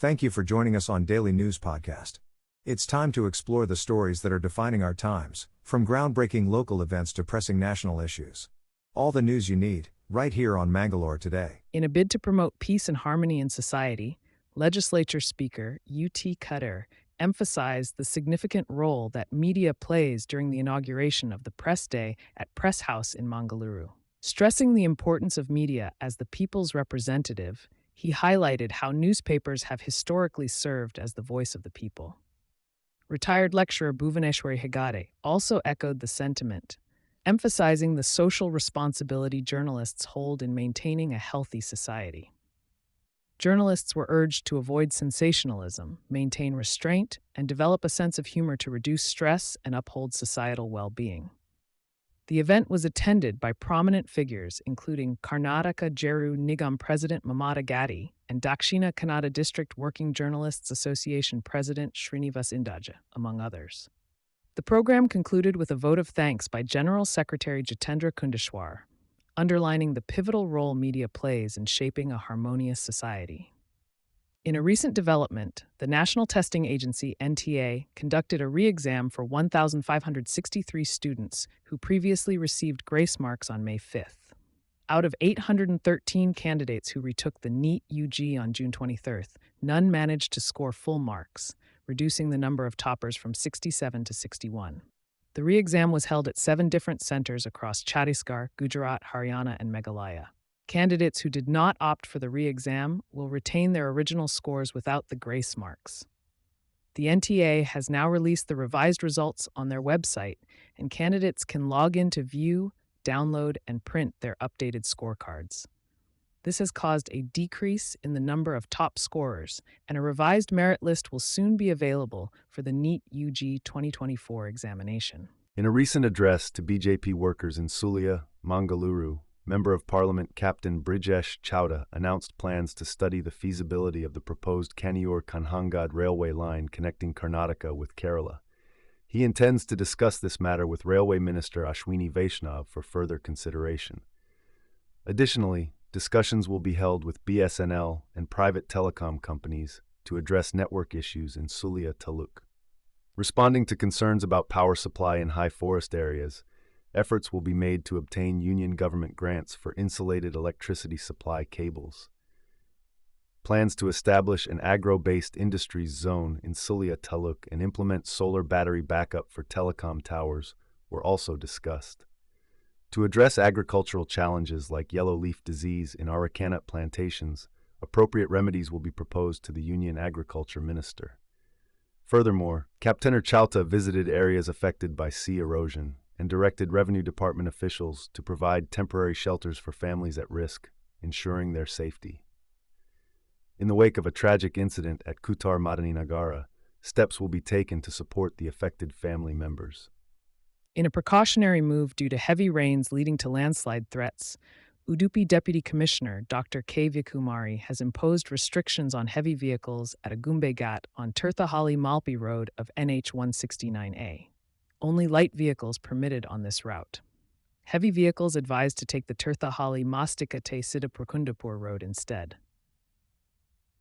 Thank you for joining us on Daily News Podcast. It's time to explore the stories that are defining our times, from groundbreaking local events to pressing national issues. All the news you need, right here on Mangalore Today. In a bid to promote peace and harmony in society, Legislature Speaker U.T. Khatter emphasized the significant role that media plays during the inauguration of the Press Day at Press House in Mangalore. Stressing the importance of media as the people's representative, he highlighted how newspapers have historically served as the voice of the people. Retired lecturer Bhuvaneshwari Hegade also echoed the sentiment, emphasizing the social responsibility journalists hold in maintaining a healthy society. Journalists were urged to avoid sensationalism, maintain restraint, and develop a sense of humor to reduce stress and uphold societal well-being. The event was attended by prominent figures including Karnataka Jeru Nigam President Mamata Gatti and Dakshina Kannada District Working Journalists Association President Srinivas Indaja, among others. The program concluded with a vote of thanks by General Secretary Jitendra Kundeshwar, underlining the pivotal role media plays in shaping a harmonious society. In a recent development, the National Testing Agency, NTA, conducted a re-exam for 1,563 students who previously received grace marks on May 5th. Out of 813 candidates who retook the NEET UG on June 23rd, none managed to score full marks, reducing the number of toppers from 67 to 61. The re-exam was held at 7 different centers across Chhattisgarh, Gujarat, Haryana, and Meghalaya. Candidates who did not opt for the re-exam will retain their original scores without the grace marks. The NTA has now released the revised results on their website, and candidates can log in to view, download, and print their updated scorecards. This has caused a decrease in the number of top scorers, and a revised merit list will soon be available for the NEET UG 2024 examination. In a recent address to BJP workers in Sulia, Mangaluru, Member of Parliament Captain Brijesh Chowda announced plans to study the feasibility of the proposed Kannur-Kanhangad railway line connecting Karnataka with Kerala. He intends to discuss this matter with Railway Minister Ashwini Vaishnav for further consideration. Additionally, discussions will be held with BSNL and private telecom companies to address network issues in Sulia Taluk. Responding to concerns about power supply in high forest areas, efforts will be made to obtain union government grants for insulated electricity supply cables. Plans to establish an agro-based industries zone in Sulia Taluk and implement solar battery backup for telecom towers were also discussed. To address agricultural challenges like yellow leaf disease in arecanut plantations, appropriate remedies will be proposed to the Union Agriculture Minister. Furthermore, Captain Chowta visited areas affected by sea erosion and directed Revenue Department officials to provide temporary shelters for families at risk, ensuring their safety. In the wake of a tragic incident at Kuttar Madani Nagara, steps will be taken to support the affected family members. In a precautionary move due to heavy rains leading to landslide threats, Udupi Deputy Commissioner Dr. K. Vikumari has imposed restrictions on heavy vehicles at Agumbe Ghat on Tirthahalli-Malpi Road of NH 169A. Only light vehicles permitted on this route. Heavy vehicles advised to take the Tirthahalli-Mastikate Siddhapur Road instead.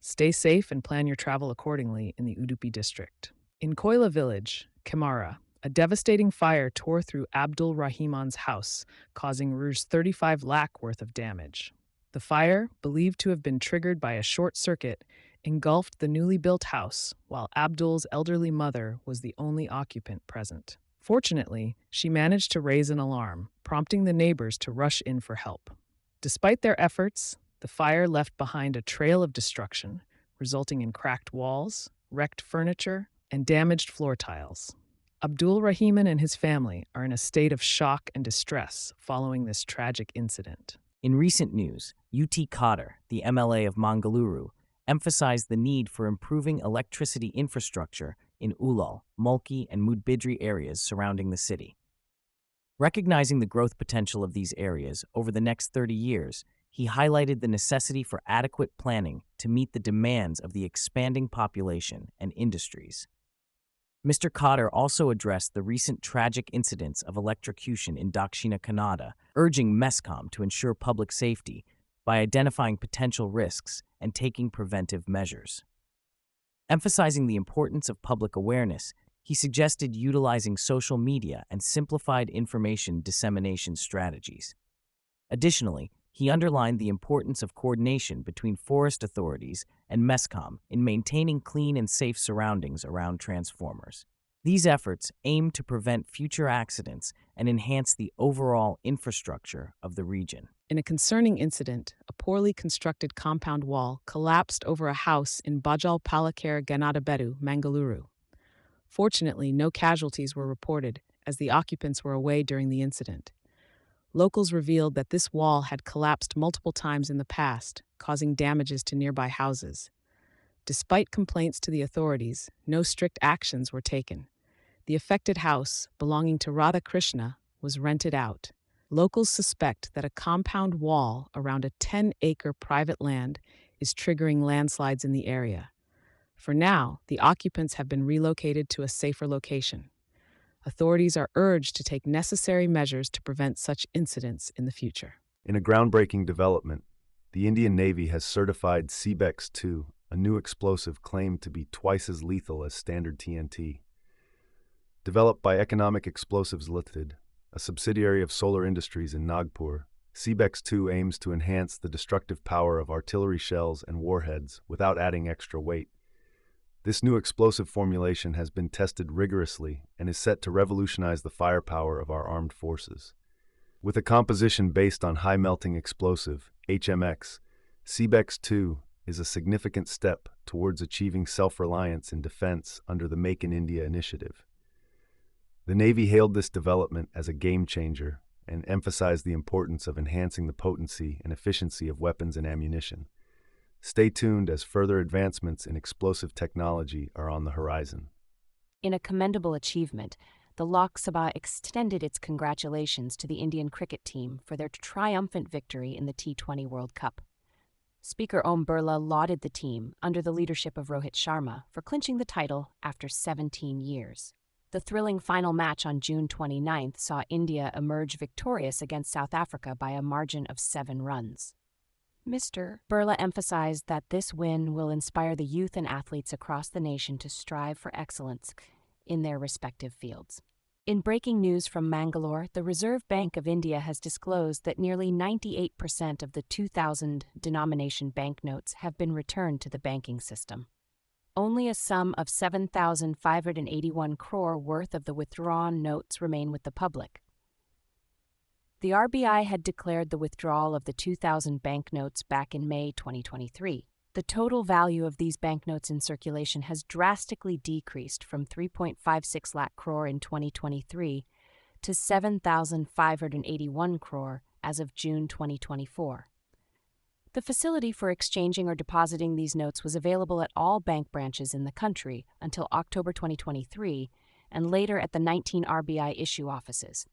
Stay safe and plan your travel accordingly in the Udupi district. In Koila village, Kemara, a devastating fire tore through Abdul Rahiman's house, causing Rs 35 lakh worth of damage. The fire, believed to have been triggered by a short circuit, engulfed the newly built house, while Abdul's elderly mother was the only occupant present. Fortunately, she managed to raise an alarm, prompting the neighbors to rush in for help. Despite their efforts, the fire left behind a trail of destruction, resulting in cracked walls, wrecked furniture, and damaged floor tiles. Abdul Rahiman and his family are in a state of shock and distress following this tragic incident. In recent news, U.T. Khatter, the MLA of Mangaluru, emphasized the need for improving electricity infrastructure in Ulal, Mulki, and Mudbidri areas surrounding the city. Recognizing the growth potential of these areas over the next 30 years, he highlighted the necessity for adequate planning to meet the demands of the expanding population and industries. Mr. Khatter also addressed the recent tragic incidents of electrocution in Dakshina Kannada, urging MESCOM to ensure public safety by identifying potential risks and taking preventive measures. Emphasizing the importance of public awareness, he suggested utilizing social media and simplified information dissemination strategies. Additionally, he underlined the importance of coordination between forest authorities and MESCOM in maintaining clean and safe surroundings around transformers. These efforts aim to prevent future accidents and enhance the overall infrastructure of the region. In a concerning incident, a poorly constructed compound wall collapsed over a house in Bajal Palakere Ganadabedu, Mangalore. Fortunately, no casualties were reported, as the occupants were away during the incident. Locals revealed that this wall had collapsed multiple times in the past, causing damages to nearby houses. Despite complaints to the authorities, no strict actions were taken. The affected house, belonging to Radha Krishna, was rented out. Locals suspect that a compound wall around a 10-acre private land is triggering landslides in the area. For now, the occupants have been relocated to a safer location. Authorities are urged to take necessary measures to prevent such incidents in the future. In a groundbreaking development, the Indian Navy has certified CBEX-2, a new explosive claimed to be twice as lethal as standard TNT. Developed by Economic Explosives Limited, a subsidiary of Solar Industries in Nagpur, CBEX-2 aims to enhance the destructive power of artillery shells and warheads without adding extra weight. This new explosive formulation has been tested rigorously and is set to revolutionize the firepower of our armed forces. With a composition based on high-melting explosive, HMX, CBEX-2 is a significant step towards achieving self-reliance in defense under the Make in India initiative. The Navy hailed this development as a game-changer and emphasized the importance of enhancing the potency and efficiency of weapons and ammunition. Stay tuned as further advancements in explosive technology are on the horizon. In a commendable achievement, the Lok Sabha extended its congratulations to the Indian cricket team for their triumphant victory in the T20 World Cup. Speaker Om Birla lauded the team, under the leadership of Rohit Sharma, for clinching the title after 17 years. The thrilling final match on June 29th saw India emerge victorious against South Africa by a margin of 7 runs. Mr. Birla emphasized that this win will inspire the youth and athletes across the nation to strive for excellence in their respective fields. In breaking news from Mangalore, the Reserve Bank of India has disclosed that nearly 98% of the 2000 denomination banknotes have been returned to the banking system. Only a sum of 7,581 crore worth of the withdrawn notes remain with the public. The RBI had declared the withdrawal of the 2000 banknotes back in May 2023. The total value of these banknotes in circulation has drastically decreased from 3.56 lakh crore in 2023 to 7,581 crore as of June 2024. The facility for exchanging or depositing these notes was available at all bank branches in the country until October 2023 and later at the 19 RBI issue offices.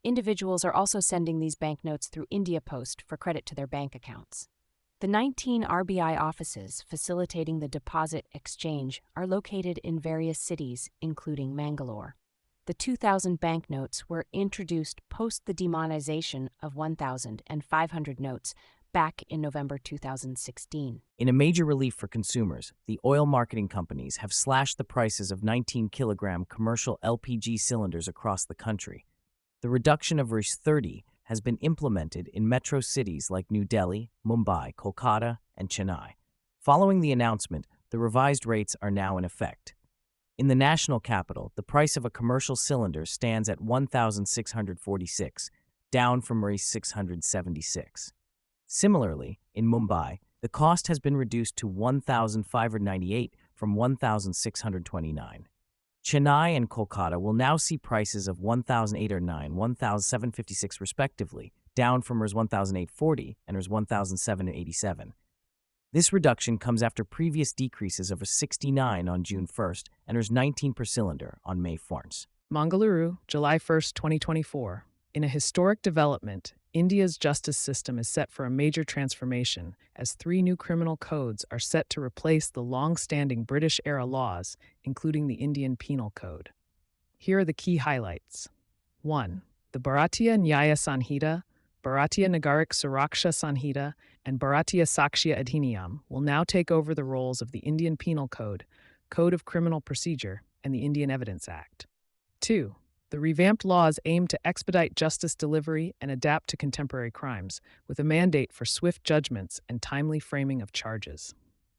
Individuals are also sending these banknotes through India Post for credit to their bank accounts. The 19 RBI offices facilitating the deposit exchange are located in various cities, including Mangalore. The 2000 banknotes were introduced post the demonetization of 1,000 and 500 notes back in November 2016. In a major relief for consumers, the oil marketing companies have slashed the prices of 19-kilogram commercial LPG cylinders across the country. The reduction of Rs. 30 has been implemented in metro cities like New Delhi, Mumbai, Kolkata, and Chennai. Following the announcement, the revised rates are now in effect. In the national capital, the price of a commercial cylinder stands at 1,646, down from Rs. 676. Similarly, in Mumbai, the cost has been reduced to 1,598 from 1,629. Chennai and Kolkata will now see prices of 1,809, 1,756 respectively, down from Rs. 1,840 and Rs. 1,787. This reduction comes after previous decreases of Rs. 69 on June 1st and Rs. 19 per cylinder on May 1st. Mangalore, July 1st, 2024. In a historic development, India's justice system is set for a major transformation as 3 new criminal codes are set to replace the long-standing British-era laws, including the Indian Penal Code. Here are the key highlights. 1. The Bharatiya Nyaya Sanhita, Bharatiya Nagarik Suraksha Sanhita and Bharatiya Sakshya Adhiniyam will now take over the roles of the Indian Penal Code, Code of Criminal Procedure, and the Indian Evidence Act. 2. The revamped laws aim to expedite justice delivery and adapt to contemporary crimes, with a mandate for swift judgments and timely framing of charges.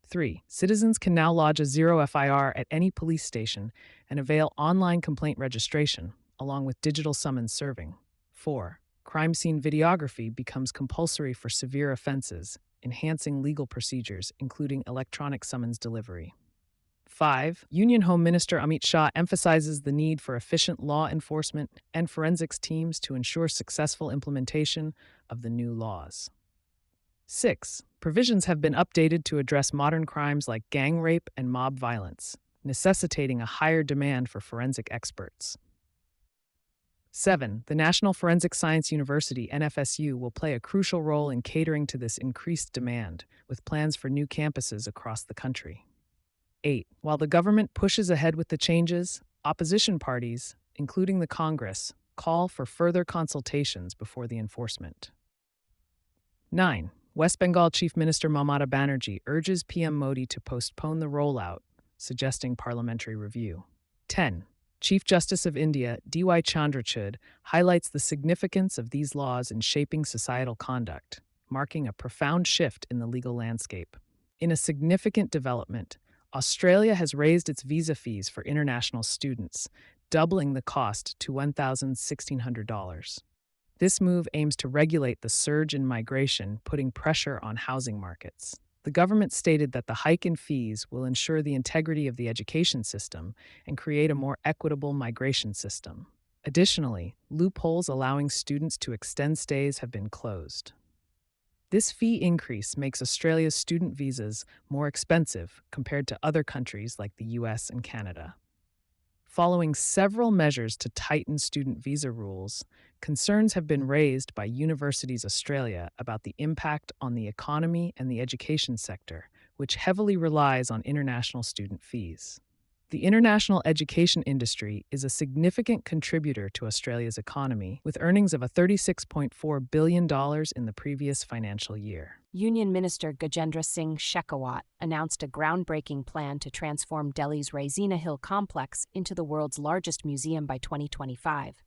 3. Citizens can now lodge a zero FIR at any police station and avail online complaint registration, along with digital summons serving. 4. Crime scene videography becomes compulsory for severe offenses, enhancing legal procedures, including electronic summons delivery. 5. Union Home Minister Amit Shah emphasizes the need for efficient law enforcement and forensics teams to ensure successful implementation of the new laws. 6. Provisions have been updated to address modern crimes like gang rape and mob violence, necessitating a higher demand for forensic experts. 7. The National Forensic Science University, NFSU, will play a crucial role in catering to this increased demand, with plans for new campuses across the country. 8. While the government pushes ahead with the changes, opposition parties, including the Congress, call for further consultations before the enforcement. 9. West Bengal Chief Minister Mamata Banerjee urges PM Modi to postpone the rollout, suggesting parliamentary review. 10. Chief Justice of India D.Y. Chandrachud highlights the significance of these laws in shaping societal conduct, marking a profound shift in the legal landscape. In a significant development, Australia has raised its visa fees for international students, doubling the cost to $1,600. This move aims to regulate the surge in migration, putting pressure on housing markets. The government stated that the hike in fees will ensure the integrity of the education system and create a more equitable migration system. Additionally, loopholes allowing students to extend stays have been closed. This fee increase makes Australia's student visas more expensive compared to other countries like the US and Canada. Following several measures to tighten student visa rules, concerns have been raised by Universities Australia about the impact on the economy and the education sector, which heavily relies on international student fees. The international education industry is a significant contributor to Australia's economy, with earnings of $36.4 billion in the previous financial year. Union Minister Gajendra Singh Shekhawat announced a groundbreaking plan to transform Delhi's Raisina Hill complex into the world's largest museum by 2025.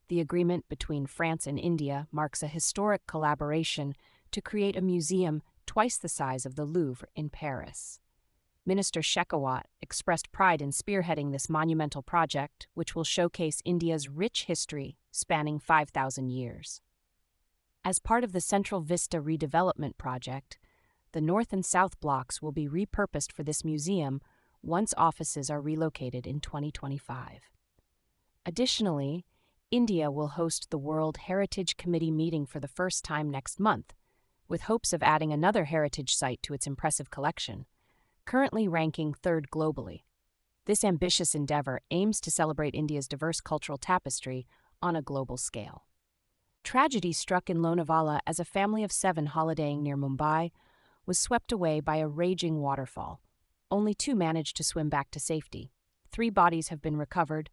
The agreement between France and India marks a historic collaboration to create a museum twice the size of the Louvre in Paris. Minister Shekhawat expressed pride in spearheading this monumental project, which will showcase India's rich history spanning 5,000 years. As part of the Central Vista redevelopment project, the north and south blocks will be repurposed for this museum once offices are relocated in 2025. Additionally, India will host the World Heritage Committee meeting for the first time next month, with hopes of adding another heritage site to its impressive collection, currently ranking third globally. This ambitious endeavor aims to celebrate India's diverse cultural tapestry on a global scale. Tragedy struck in Lonavala as a family of 7 holidaying near Mumbai was swept away by a raging waterfall. Only 2 managed to swim back to safety. 3 bodies have been recovered,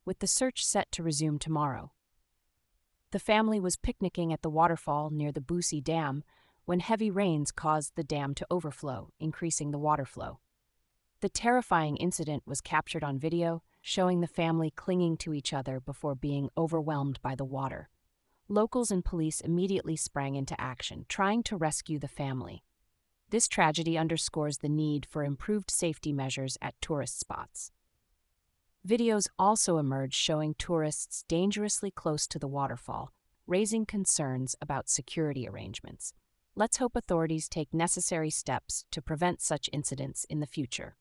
with the search set to resume tomorrow. The family was picnicking at the waterfall near the Busi Dam when heavy rains caused the dam to overflow, increasing the water flow. The terrifying incident was captured on video, showing the family clinging to each other before being overwhelmed by the water. Locals and police immediately sprang into action, trying to rescue the family. This tragedy underscores the need for improved safety measures at tourist spots. Videos also emerged showing tourists dangerously close to the waterfall, raising concerns about security arrangements. Let's hope authorities take necessary steps to prevent such incidents in the future.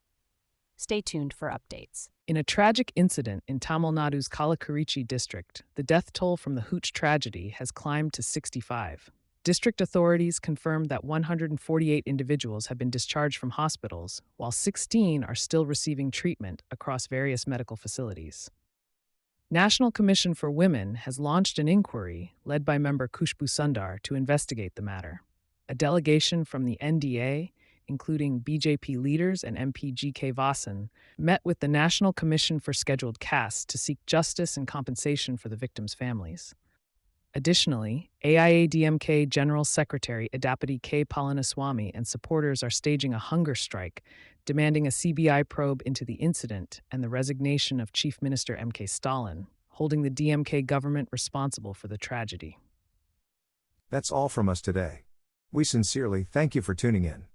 Stay tuned for updates. In a tragic incident in Tamil Nadu's Kalakurichy district, the death toll from the Hooch tragedy has climbed to 65. District authorities confirmed that 148 individuals have been discharged from hospitals, while 16 are still receiving treatment across various medical facilities. National Commission for Women has launched an inquiry led by member Khushbu Sundar to investigate the matter. A delegation from the NDA, including BJP leaders and MP G.K. Vasan, met with the National Commission for Scheduled Castes to seek justice and compensation for the victims' families. Additionally, AIADMK General Secretary Adapati K. Palaniswamy and supporters are staging a hunger strike, demanding a CBI probe into the incident and the resignation of Chief Minister M.K. Stalin, holding the DMK government responsible for the tragedy. That's all from us today. We sincerely thank you for tuning in.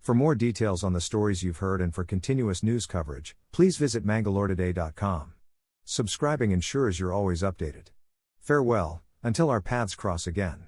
For more details on the stories you've heard and for continuous news coverage, please visit mangaloretoday.com. Subscribing ensures you're always updated. Farewell, until our paths cross again.